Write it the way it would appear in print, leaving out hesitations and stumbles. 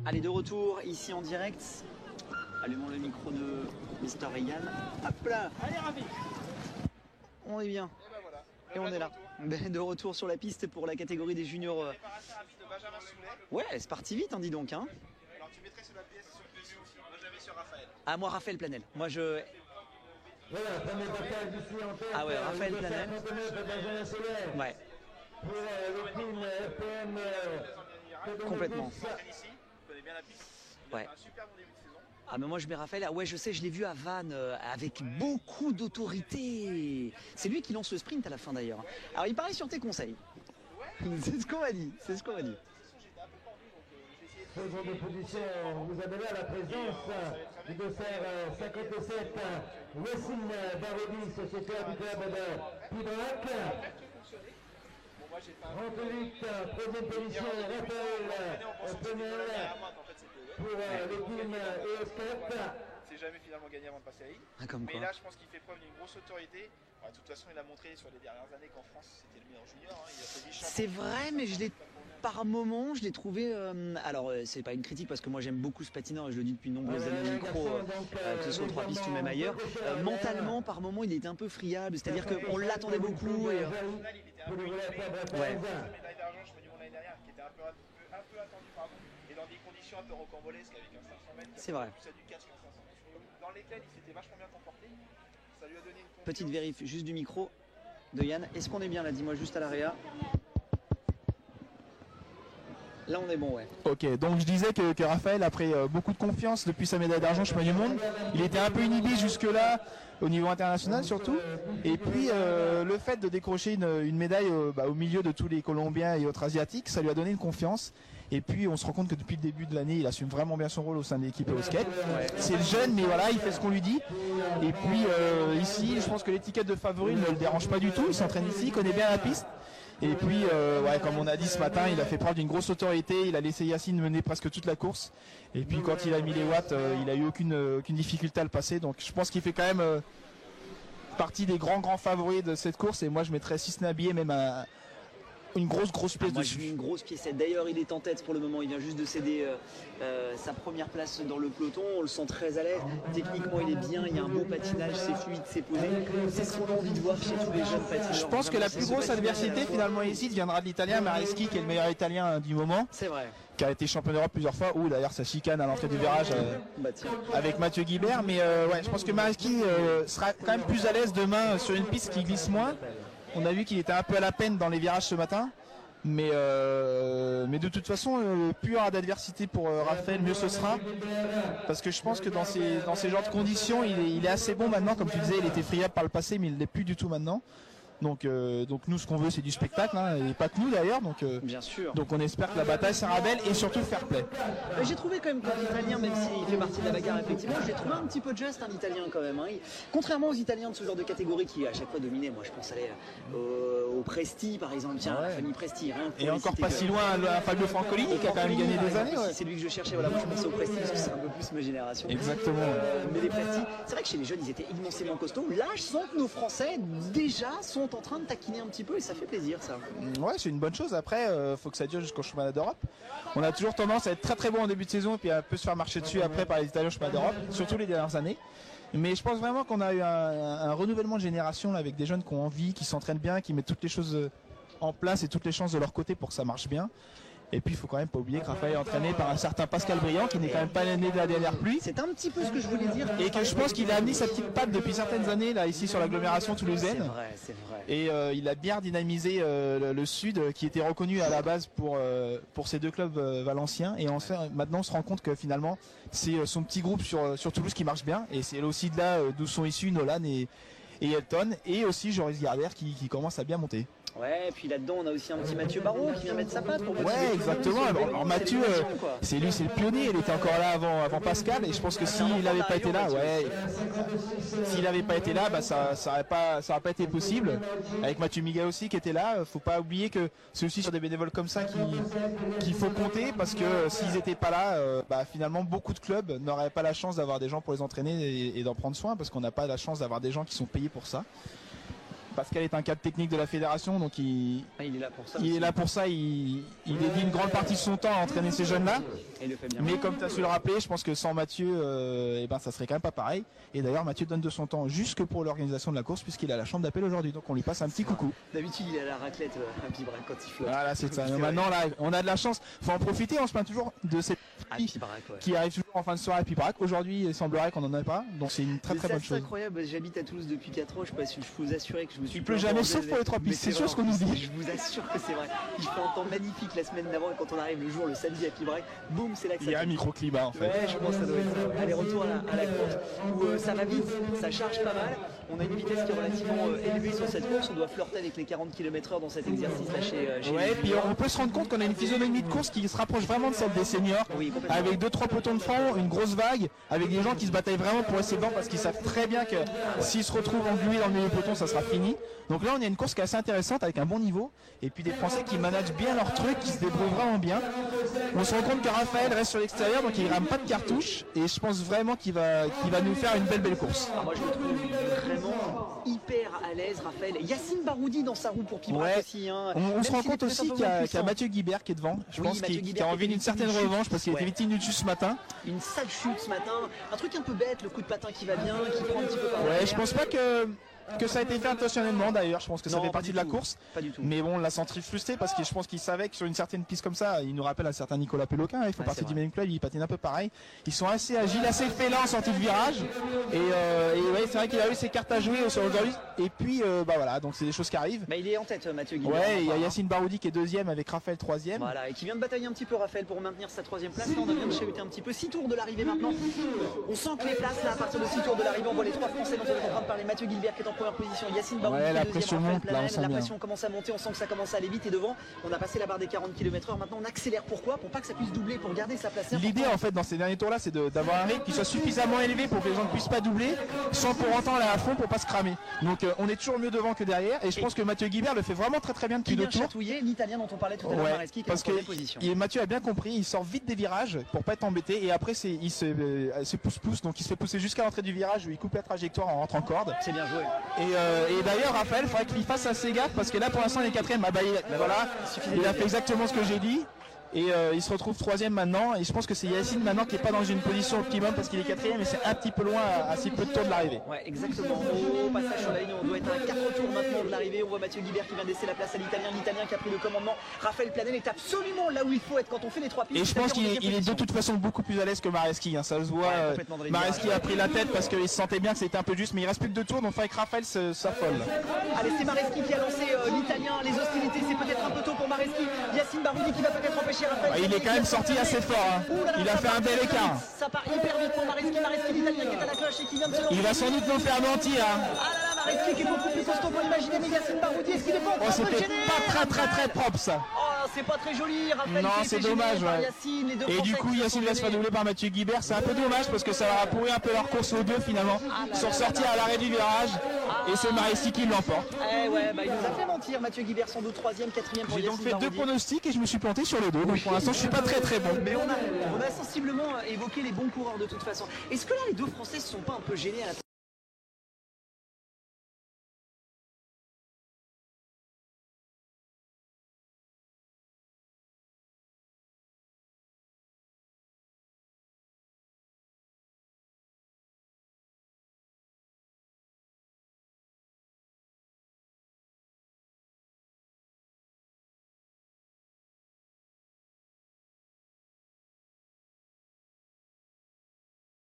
Allez, de retour ici en direct. Allumons le micro de Mr. Reagan. Hop là. Allez, Ravi. On est bien. Et ben voilà. Et on est là. De retour sur la piste pour la catégorie des juniors. Préparation rapide de Benjamin Soulet. Ouais, c'est parti vite, hein, dis donc. Hein. Alors tu mettrais sur la pièce sur qui aussi. Moi j'avais sur Raphaël. Ah, moi, Raphaël Planel. Moi, je. Voilà, premier passage ici en tête. Ah ouais, Raphaël Planel. Ouais. Pour le team FPM. Complètement. Il s'entraîne ici, il connaît bien la piste. Il a Ouais. fait un super bon début de saison. Ah, mais moi, je mets Raphaël. Ah ouais, je sais, je l'ai vu à Vannes avec beaucoup d'autorité. C'est lui qui lance le sprint à la fin d'ailleurs. Alors, il paraît sur tes conseils. C'est ce qu'on m'a dit. C'est ce qu'on m'a dit. Seconde position, vous avez là la présence du dossard 57, Wessim Barodi, sociétaire du club de Pibrac. 38, troisième position, Raphaël Penel pour le team ES4. C'est jamais finalement gagné avant de passer à I. Ah, comme Mais quoi. là, je pense qu'il fait preuve d'une grosse autorité. Ouais, de toute façon, il a montré sur les dernières années qu'en France, c'était le meilleur junior. Hein. Il a fait vice-champion. C'est vrai, mais je l'ai par moment, je l'ai trouvé. Alors, c'est pas une critique parce que moi j'aime beaucoup ce patineur et je le dis depuis de nombreuses années au micro, que ce soit aux trois pistes ou même ailleurs. Mentalement, par moment, il était un peu friable, c'est-à-dire qu'on l'attendait beaucoup. Et, Au final, il était un peu illustré. Ouais. La médaille d'argent, je me dis, l'année dernière, qui était un peu attendu, pardon, et dans des conditions un peu rocambolesques avec un 500 mètres. C'est vrai. Plus à du 4 qu'un 500 mètres. Dans lesquels il s'était vachement bien comporté. Ça lui a donné une confiance. Petite vérif juste du micro de Yann. Est-ce qu'on est bien là? Dis-moi juste à l'AREA. Là, on est bon, ouais. Ok, donc je disais que Raphaël a pris beaucoup de confiance depuis sa médaille d'argent championnat du monde. Il était un peu inhibé jusque-là, au niveau international surtout. Et puis le fait de décrocher une médaille au milieu de tous les Colombiens et autres Asiatiques, ça lui a donné une confiance. Et puis on se rend compte que depuis le début de l'année, il assume vraiment bien son rôle au sein de l'équipe au skate. C'est le jeune, mais voilà, il fait ce qu'on lui dit. Et puis ici, je pense que l'étiquette de favori ne le dérange pas du tout. Il s'entraîne ici, il connaît bien la piste. Et puis, comme on a dit ce matin, il a fait preuve d'une grosse autorité. Il a laissé Yacine mener presque toute la course. Et puis, quand il a mis les watts, il a eu aucune difficulté à le passer. Donc, je pense qu'il fait quand même partie des grands favoris de cette course. Et moi, je mettrais, si ce n'est habillé, même une grosse pièce Moi, dessus. j'ai mis une grosse piécette. D'ailleurs, il est en tête pour le moment. Il vient juste de céder sa première place dans le peloton. On le sent très à l'aise. Techniquement, il est bien. Il y a un beau patinage. C'est fluide, c'est posé. C'est ce qu'on a envie de voir chez tous les jeunes patineurs. Je pense que la plus grosse adversité, finalement, ici, viendra de l'Italien Mareschi, qui est le meilleur Italien du moment. C'est vrai. Qui a été champion d'Europe plusieurs fois, ou d'ailleurs sa chicane à l'entrée du virage avec Mathieu Guibert. Mais je pense que Mareschi sera quand même plus à l'aise demain sur une piste qui glisse moins. On a vu qu'il était un peu à la peine dans les virages ce matin. Mais de toute façon, plus il y aura d'adversité pour Raphaël, mieux ce sera. Parce que je pense que dans ces genres de conditions, il est assez bon maintenant. Comme tu disais, il était friable par le passé, mais il ne l'est plus du tout maintenant. Donc nous, ce qu'on veut, c'est du spectacle, hein, et pas que nous d'ailleurs. Bien sûr. Donc on espère que la bataille sera belle et surtout fair play. J'ai trouvé quand même que l'Italien, même s'il fait partie de la bagarre effectivement, j'ai trouvé un petit peu juste un Italien quand même. Hein. Contrairement aux Italiens de ce genre de catégorie qui à chaque fois dominaient, moi je pense aller au Presti par exemple, tiens, la famille Presti. Et encore pas si loin à Fabio Francolini qui a quand même gagné des années. Ouais. C'est lui que je cherchais, voilà, moi je pensais au Presti parce que c'est un peu plus ma génération. Exactement. Mais les Presti, c'est vrai que chez les jeunes ils étaient immensément costauds. Là je sens que nos Français déjà sont en train de taquiner un petit peu et ça fait plaisir ça. Ouais, c'est une bonne chose. Après, faut que ça dure jusqu'au championnat d'Europe. On a toujours tendance à être très bon en début de saison et puis à peu se faire marcher dessus après par les Italiens au championnat d'Europe, surtout les dernières années. Mais je pense vraiment qu'on a eu un renouvellement de génération là, avec des jeunes qui ont envie, qui s'entraînent bien, qui mettent toutes les choses en place et toutes les chances de leur côté pour que ça marche bien. Et puis il faut quand même pas oublier que Raphaël est entraîné par un certain Pascal Briand qui n'est quand même pas né de la dernière pluie. C'est un petit peu ce que je voulais dire. Et que je pense qu'il a amené sa petite patte depuis certaines années là ici sur l'agglomération toulousaine. C'est vrai. Et il a bien dynamisé le Sud qui était reconnu à la base pour ces deux clubs valenciens. Et maintenant on se rend compte que finalement c'est son petit groupe sur Toulouse qui marche bien. Et c'est aussi de là d'où sont issus Nolan et Elton. Et aussi Joris Gardère qui commence à bien monter. Ouais, et puis là-dedans, on a aussi un petit Mathieu Barraud qui vient mettre sa patte pour motiver. Ouais, exactement. Alors Mathieu, c'est lui, c'est le pionnier. Il était encore là avant Pascal, et je pense que s'il n'avait pas été là, s'il n'avait pas été là, bah ça aurait pas été possible. Avec Mathieu Miga aussi qui était là. Faut pas oublier que c'est aussi sur des bénévoles comme ça qu'il faut compter, parce que s'ils n'étaient pas là, finalement beaucoup de clubs n'auraient pas la chance d'avoir des gens pour les entraîner et d'en prendre soin, parce qu'on n'a pas la chance d'avoir des gens qui sont payés pour ça. Pascal est un cadre technique de la fédération, donc il est là pour ça. Il est là pour ça, il dédie une grande partie de son temps à entraîner ces jeunes-là. Et il le fait bien. Mais comme tu as su le rappeler, je pense que sans Mathieu, ça serait quand même pas pareil. Et d'ailleurs, Mathieu donne de son temps jusque pour l'organisation de la course, puisqu'il est à la chambre d'appel aujourd'hui. Donc on lui passe un petit coucou. D'habitude, il est à la raclette à Pibrac quand il flotte. Voilà, c'est ça. Maintenant, là, on a de la chance. Faut en profiter. On se plaint toujours de ces qui arrivent toujours en fin de soirée à Pibrac. Aujourd'hui, il semblerait qu'on n'en ait pas. Donc c'est une très bonne chose. C'est incroyable. J'habite à Toulouse depuis 4 ans. Je peux vous assurer que je me suis. Il pleut jamais, sauf pour les 3 pistes. C'est sûr ce qu'on nous dit. Je vous assure que c'est vrai. Il fait un temps magnifique la semaine d'avant et quand on arrive le jour, le samedi à Pibrac, boum, c'est là que ça. Il y a un microclimat en fait. Ouais, je pense que ça doit être ça. Allez, retour à la course où ça va vite, ça charge pas mal. On a une vitesse qui est relativement élevée sur cette course. On doit flirter avec les 40 km/h dans cet exercice là chez ouais, et puis on peut se rendre compte qu'on a une physionomie de course qui se rapproche vraiment de celle des seniors. Oui, avec 2-3 pelotons de fond, une grosse vague, avec des gens qui se bataillent vraiment pour essayer devant parce qu'ils savent très bien que s'ils se retrouvent englués dans le milieu du peloton, ça sera fini. Donc là, on a une course qui est assez intéressante avec un bon niveau et puis des Français qui managent bien leur truc, qui se débrouillent vraiment bien. On se rend compte que Raphaël reste sur l'extérieur, donc il rame pas de cartouche et je pense vraiment qu'il va nous faire une belle course. Alors moi je le trouve vraiment hyper à l'aise, Raphaël. Yacine Baroudi dans sa roue pour Pibrac aussi. Hein. On se rend compte aussi qu'il y a Mathieu Guibert qui est devant. Je pense qu'il a envie d'une certaine revanche parce qu'il était victime d'une chute ce matin. Une sale chute ce matin. Un truc un peu bête, le coup de patin qui va bien, qui prend un petit peu par ouais, je pense pas que ça a été fait intentionnellement d'ailleurs, je pense que ça fait partie de la course. Pas du tout. Mais bon, on l'a senti frustré parce que je pense qu'il savait que sur une certaine piste comme ça, il nous rappelle un certain Nicolas Péloquin, il fait partie du même club, il patine un peu pareil. Ils sont assez agiles, assez félins en sortie de virage. Et ouais, c'est vrai qu'il a eu ses cartes à jouer aujourd'hui. Et puis voilà, donc c'est des choses qui arrivent. Mais il est en tête, Mathieu Guibert. Ouais, il y a Yacine Baroudi qui est deuxième avec Raphaël troisième. Voilà, et qui vient de batailler un petit peu Raphaël pour maintenir sa troisième place. Là, on vient de chahuter un petit peu. 6 tours de l'arrivée maintenant. On sent que les places là, à partir de 6 tours de l'arrivée, on voit les 3 Français dont on est en train de parler. Mathieu Guibert qui est en première position, Yacine Baroudi ouais, la deuxième, pression monte, là, la pression commence à monter, on sent que ça commence à aller vite et devant, on a passé la barre des 40 km/h, maintenant on accélère. Pourquoi? Pour pas que ça puisse doubler, pour garder sa place. L'idée en fait dans ces derniers tours là, c'est d'avoir un rythme qui soit suffisamment élevé pour que les gens ne puissent pas doubler, sans pour autant aller à fond pour pas se cramer. Donc on est toujours mieux devant que derrière et je pense que Mathieu Guibert le fait vraiment très bien depuis 2 tours. Chatouiller l'Italien dont on parlait tout à l'heure, Mareschi, qui est en première position. Mathieu a bien compris, il sort vite des virages pour pas être embêté et après il se pousse, donc il se fait pousser jusqu'à l'entrée du virage où il coupe la trajectoire en rentrant corde. C'est bien joué. Et d'ailleurs Raphaël, il faudrait qu'il fasse assez gaffe parce que là pour l'instant il est quatrième. Voilà, il a fait exactement ce que j'ai dit. Et il se retrouve troisième maintenant et je pense que c'est Yacine maintenant qui est pas dans une position optimum parce qu'il est quatrième et c'est un petit peu loin à si peu de tours de l'arrivée. Ouais, exactement. Au passage sur la ligne, on doit être à 4 tours maintenant de l'arrivée. On voit Mathieu Guibert qui vient laisser la place à l'Italien qui a pris le commandement. Raphaël Planel est absolument là où il faut être quand on fait les 3 pistes. Et je pense qu'il est de toute façon beaucoup plus à l'aise que Mareschi, hein, ça se voit. Mareschi a pris la tête parce qu'il se sentait bien que c'était un peu juste, mais il reste plus que 2 tours, donc il faudrait que Raphaël s'affole. Allez, c'est Mareschi qui a lancé l'Italien. Les hostilités, c'est peut-être un peu tôt pour Mareschi. Yacine Baroudi qui va peut-être empêcher Raphaël. Il est quand même sorti assez fort, hein. Il a fait un bel écart. Ça part hyper vite pour Mareschi l'Italien qui est à la cloche et qui vient de se lancer. Il va sans doute nous faire mentir, hein. Ah là là, Mareschi qui est beaucoup plus costaud pour l'imaginer, mais Yacine Baroudi, est-ce qu'il est pas en train de c'était gêner? pas très propre ça. Oh, c'est pas très joli, Raphaël. Non, c'est dommage, ouais. Yacine, et du coup, Yacine va se faire doubler par Mathieu Guibert. C'est un peu dommage parce que ça va pourri un peu leur course aux deux finalement. Ils sont sortis à l'arrêt du virage et c'est Mareschi qui l'emporte. Eh ouais, il nous a fait mentir, Mathieu Guibert, sans doute 3ème, 4ème pour Yacine. J'ai donc fait 2 pronostics et je me suis planté sur les 2. Donc pour l'instant, je suis pas très bon. Mais on a sensiblement évoqué les bons coureurs de toute façon. Est-ce que là, les 2 Français se sont pas un peu gênés à la